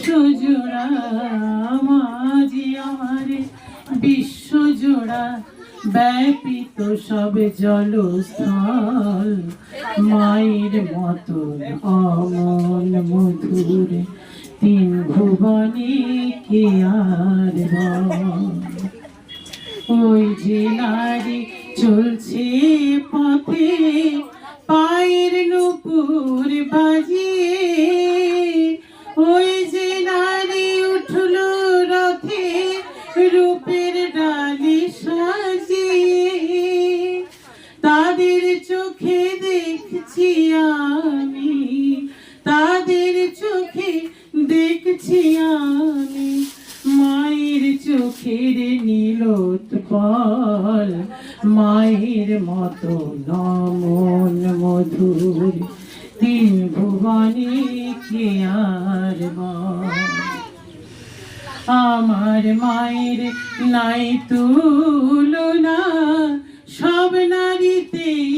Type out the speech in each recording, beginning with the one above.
বিশ্বজোড়া মাঝি আমার বিশ্বজোড়া ব্যাপিত সব জলস্থল মায়ের মতন অমন মধুর তিন ভুবনে কে আর ওই যে নারী চলছে পথে পায়ের নুপুর বাজিয়ে ওই যে নারী উঠল রথে রূপের ডালি সাজিয়ে তাদের চোখে দেখছি আমি তাদের চোখে দেখছি আমি মায়ের চোখের নীলোৎপল মায়ের মতো নমন মধুর তিন ভুবনে কে আর আমার মায়ের নাই তুলনা সব নারীতেই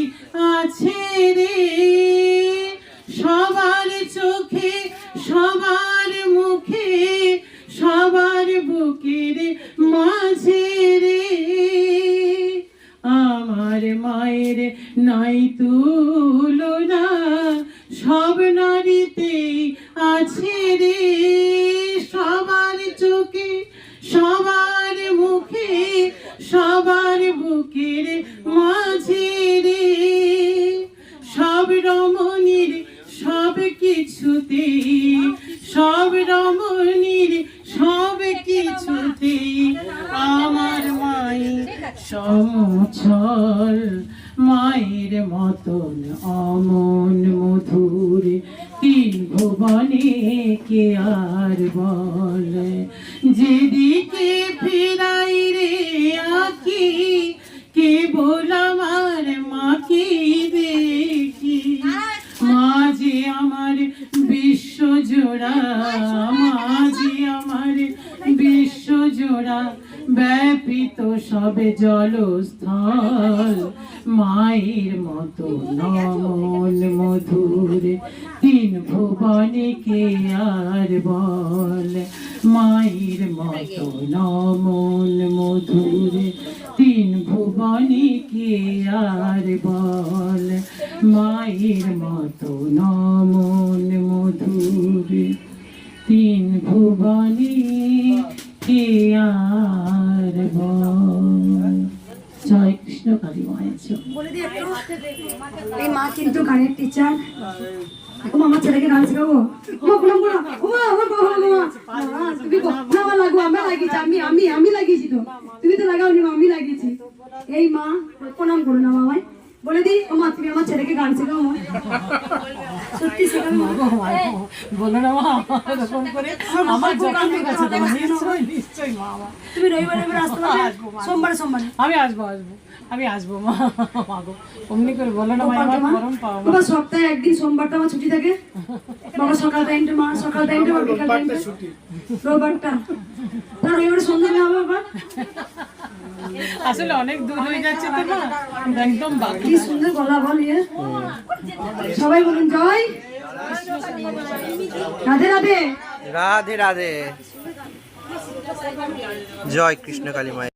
আছে রে সবার চোখে সবার মুখে সবার বুকের মাঝে রে আমার মায়ের নাই তুলনা সব নারীতেই আছে রে সবার চোখে সবার মুখে সবার বুকের মাঝে রে সব রমণীর সব কিছুতে সব রমণীর সব কিছুতে আমার মায়ের সমছল মায়ের মতন অমন মধুর তিন ভুবনে কে আর বলে যেদিকে ফেরাই রে আঁকি কেবল আমার মাকে দেখি মাঝে আমার বিশ্বজোড়া মাঝে আমার বিশ্বজোড়া ব্যাপিত সবে জলস্থল মায়ের মতো নমন মধুর তিন ভুবনে কে আর বল মায়ের মতো নমন মধুর তিন ভুবনে কে আর বল মায়ের মতো নমন মধুর তিন ভুবনে কে আর বল জয় কৃষ্ণ কালী মায়ের বলে দিই একটু এই মা কিন্তু গানের টিচার আমার ছেলেকে গান শেখাবো আমি লাগিয়েছি তো তুমি তো লাগাওনি আমি লাগিয়েছি এই মা প্রণাম করো না মামাই বলে দিই ও মা তুমি আমার ছেলেকে গান শেখাও সত্যি শেখাবো বলো না মা এরকম করে আমার যখন কাছে নিশ্চয়ই নিশ্চয়ই মা তুমি রবিবার আসতে পারবে সোমবারে আমি আমি আসবো মা মাগো অমনি করে বলো না মা আমার গরম পাও বাবা সপ্তাহে একদিন সোমবারটা আমার ছুটি থাকে বাবা সকাল টাইমটা মা সকাল টাইমটা বা বিকাল টাইমটা রবিবারটা না রবিবার সন্ধ্যা না বাবা আসলে অনেক দূর হয়ে যাচ্ছে তো না একদম বাকি কি সুন্দর গলা বলিয়ে সবাই বলুন জয় রাধে রাধে রাধে রাধে জয় কৃষ্ণ কালী মায়ের।